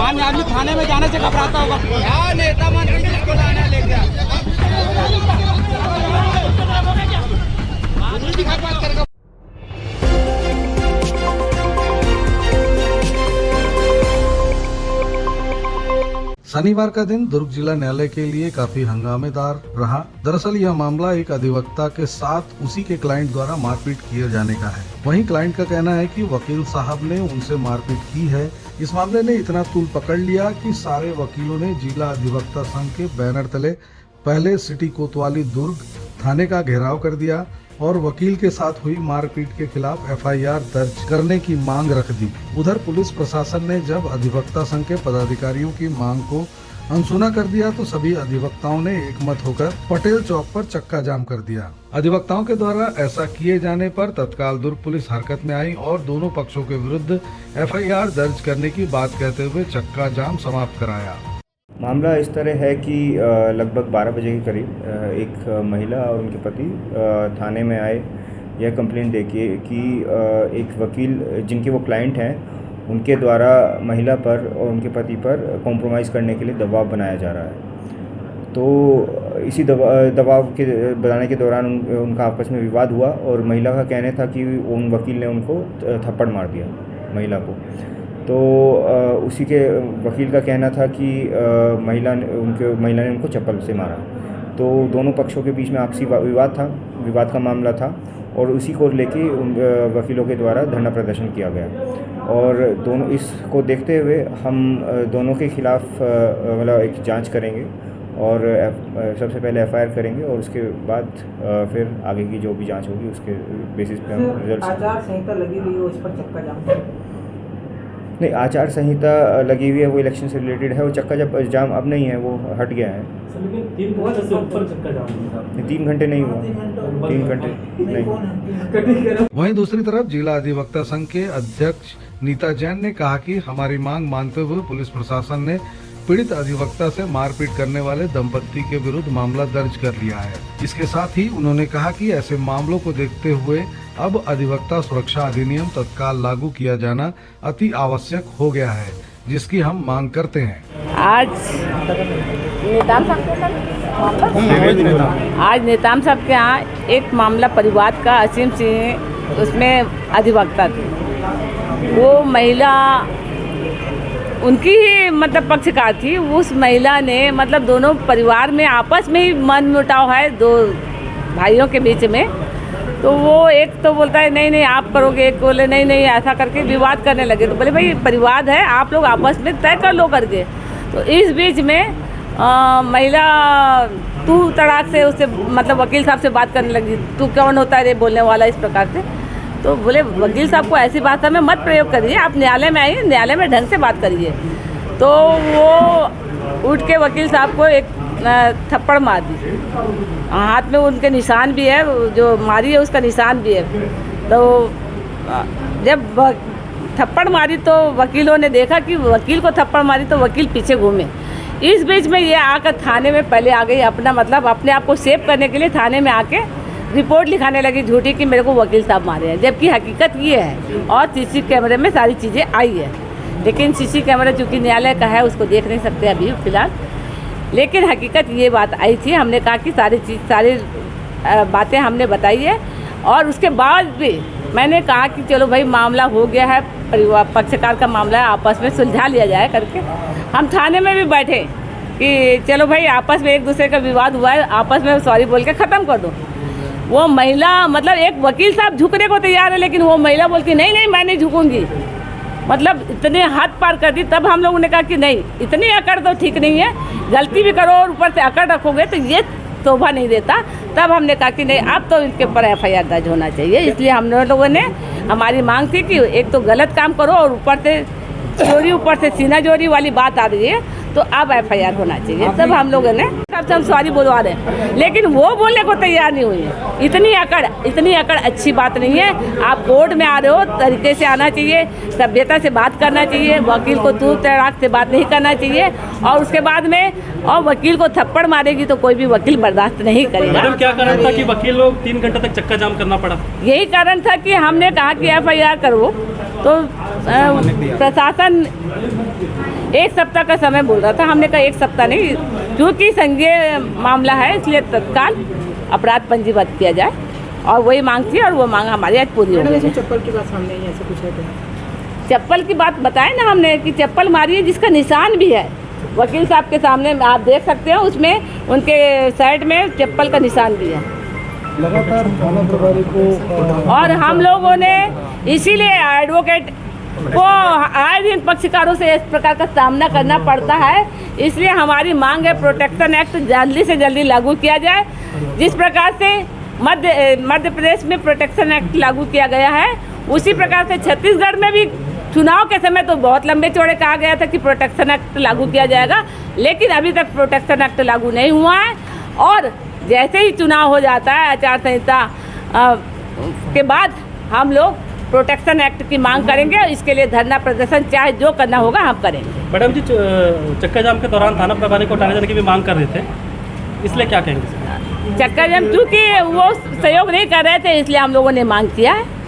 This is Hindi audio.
सामान्य आदमी थाने में जाने से घबराता होगा। क्या नेता मंत्री किसको लाना लेके शनिवार का दिन दुर्ग जिला न्यायालय के लिए काफी हंगामेदार रहा। दरअसल यह मामला एक अधिवक्ता के साथ उसी के क्लाइंट द्वारा मारपीट किए जाने का है। वहीं क्लाइंट का कहना है कि वकील साहब ने उनसे मारपीट की है। इस मामले ने इतना तूल पकड़ लिया कि सारे वकीलों ने जिला अधिवक्ता संघ के बैनर तले पहले सिटी कोतवाली दुर्ग थाने का घेराव कर दिया और वकील के साथ हुई मारपीट के खिलाफ एफआईआर दर्ज करने की मांग रख दी। उधर पुलिस प्रशासन ने जब अधिवक्ता संघ के पदाधिकारियों की मांग को अनसुना कर दिया तो सभी अधिवक्ताओं ने एकमत होकर पटेल चौक पर चक्का जाम कर दिया। अधिवक्ताओं के द्वारा ऐसा किए जाने पर तत्काल दुर्ग पुलिस हरकत में आई और दोनों पक्षों के विरुद्ध एफआईआर दर्ज करने की बात कहते हुए चक्का जाम समाप्त कराया। मामला इस तरह है कि लगभग 12 बजे के करीब एक महिला और उनके पति थाने में आए यह कंप्लेंट देके कि एक वकील जिनके वो क्लाइंट हैं उनके द्वारा महिला पर और उनके पति पर कॉम्प्रोमाइज़ करने के लिए दबाव बनाया जा रहा है। तो इसी दबाव के बनाने के दौरान उनका आपस में विवाद हुआ और महिला का कहना था कि उन वकील ने उनको थप्पड़ मार दिया महिला को। तो उसी के वकील का कहना था कि महिला ने उनको चप्पल से मारा। तो दोनों पक्षों के बीच में आपसी विवाद का मामला था और उसी को लेके वकीलों के द्वारा धरना प्रदर्शन किया गया और दोनों इसको देखते हुए हम दोनों के खिलाफ मतलब एक जांच करेंगे और सबसे पहले एफआईआर करेंगे और उसके बाद फिर आगे की जो भी जांच होगी उसके बेसिस पे हम रिजल्ट। आचार संहिता लगी हुई है उस पर चक्का जाम नहीं, आचार संहिता लगी हुई है वो इलेक्शन से रिलेटेड है। वो चक्का जाम अब नहीं है, वो हट गया है। 3 घंटे नहीं हुआ, 3 घंटे नहीं। वहीं दूसरी तरफ जिला अधिवक्ता संघ के अध्यक्ष नीता जैन ने कहा कि हमारी मांग मानते हुए पुलिस प्रशासन ने पीड़ित अधिवक्ता से मारपीट करने वाले दंपत्ति के विरुद्ध मामला दर्ज कर लिया है। इसके साथ ही उन्होंने कहा कि ऐसे मामलों को देखते हुए अब अधिवक्ता सुरक्षा अधिनियम तत्काल लागू किया जाना अति आवश्यक हो गया है, जिसकी हम मांग करते हैं। आज नेताम साहब के यहाँ एक मामला परिवाद का असीम सिंह उसमें अधिवक्ता थे। वो महिला उनकी ही मतलब पक्षकार थी। उस महिला ने मतलब दोनों परिवार में आपस में ही मनमुटाव है दो भाइयों के बीच में। तो वो एक तो बोलता है नहीं आप करोगे, एक बोले नहीं ऐसा करके विवाद करने लगे। तो बोले भाई परिवाद है, आप लोग आपस में तय कर लो करके। तो इस बीच में महिला तू तड़ाक से उससे मतलब वकील साहब से बात करने लगी, तू कौन होता है रे बोलने वाला, इस प्रकार से। तो बोले वकील साहब को ऐसी भाषा में मत प्रयोग करिए, आप न्यायालय में आइए, न्यायालय में ढंग से बात करिए। तो वो उठ के वकील साहब को एक थप्पड़ मार दी। हाथ में उनके निशान भी है, जो मारी है उसका निशान भी है। तो जब थप्पड़ मारी तो वकीलों ने देखा कि वकील को थप्पड़ मारी तो वकील पीछे घूमे। इस बीच में ये आकर थाने में पहले आ गई, अपना मतलब अपने आप को सेव करने के लिए थाने में आके रिपोर्ट लिखाने लगी झूठी कि मेरे को वकील साहब मारे हैं, जबकि हकीकत ये है। और सीसी कैमरे में सारी चीज़ें आई है, लेकिन सीसी कैमरा चूँकि न्यायालय का है उसको देख नहीं सकते अभी फ़िलहाल। लेकिन हकीकत ये बात आई थी। हमने कहा कि सारी बातें हमने बताई है और उसके बाद भी मैंने कहा कि चलो भाई मामला हो गया है, परिवार पक्षकार का मामला है, आपस में सुलझा लिया जाए करके। हम थाने में भी बैठे कि चलो भाई आपस में एक दूसरे का विवाद हुआ है, आपस में सॉरी बोल के ख़त्म कर दो। वो महिला मतलब एक वकील साहब झुकने को तैयार है, लेकिन वो महिला बोलती नहीं मैं नहीं झुकूंगी। मतलब इतने हाथ पार कर दी। तब हम लोगों ने कहा कि नहीं, इतनी अकड़ तो ठीक नहीं है, गलती भी करो और ऊपर से अकड़ रखोगे तो ये शोभा नहीं देता। तब हमने कहा कि नहीं, अब तो इनके ऊपर एफआईआर दर्ज होना चाहिए। इसलिए हम लोगों ने हमारी मांग थी कि एक तो गलत काम करो और ऊपर से चोरी, ऊपर से सीना चोरी वाली बात आ रही है, तो अब एफआईआर होना चाहिए। तब हम लोगों ने सबसे हम सॉरी बोलवा रहे हैं, लेकिन वो बोलने को तैयार नहीं हुई है। इतनी अकड़ अच्छी बात नहीं है। आप कोर्ट में आ रहे हो, तरीके से आना चाहिए, सभ्यता से बात करना चाहिए, वकील को तू तड़ाक से बात नहीं करना चाहिए। और उसके बाद में और वकील को थप्पड़ मारेगी तो कोई भी वकील बर्दाश्त नहीं करेगा। मैडम क्या कारण था कि वकील लोग 3 घंटे तक चक्का जाम करना पड़ा? यही कारण था कि हमने कहा कि एफआईआर करो, तो प्रशासन 1 सप्ताह का समय बोल रहा था, हमने कहा 1 सप्ताह नहीं, क्योंकि संज्ञेय मामला है इसलिए तत्काल अपराध पंजीबद्ध किया जाए, और वही मांग थी और वो मांग हमारी आज पूरी हो गई है। चप्पल की बात सामने आई, ऐसा कुछ है तो? चप्पल की बात बताए ना हमने कि चप्पल मारी है जिसका निशान भी है, वकील साहब के सामने आप देख सकते हैं, उसमें उनके साइड में चप्पल का निशान भी है। लगातार थाना प्रभारी को और हम लोगों ने इसीलिए एडवोकेट को आए दिन पक्षकारों से इस प्रकार का सामना करना पड़ता है, इसलिए हमारी मांग है प्रोटेक्शन एक्ट जल्दी से जल्दी लागू किया जाए। जिस प्रकार से मध्य प्रदेश में प्रोटेक्शन एक्ट लागू किया गया है, उसी प्रकार से छत्तीसगढ़ में भी चुनाव के समय तो बहुत लंबे चौड़े कहा गया था कि प्रोटेक्शन एक्ट लागू किया जाएगा, लेकिन अभी तक प्रोटेक्शन एक्ट लागू नहीं हुआ है। और जैसे ही चुनाव हो जाता है, आचार संहिता के बाद हम लोग प्रोटेक्शन एक्ट की मांग करेंगे, और इसके लिए धरना प्रदर्शन चाहे जो करना होगा हम करेंगे। मैडम जी, चक्का जाम के दौरान थाना प्रभारी को हटाने जाने की भी मांग कर रहे थे, इसलिए क्या कहेंगे? चक्का जाम क्योंकि वो सहयोग नहीं कर रहे थे, इसलिए हम लोगों ने मांग किया है।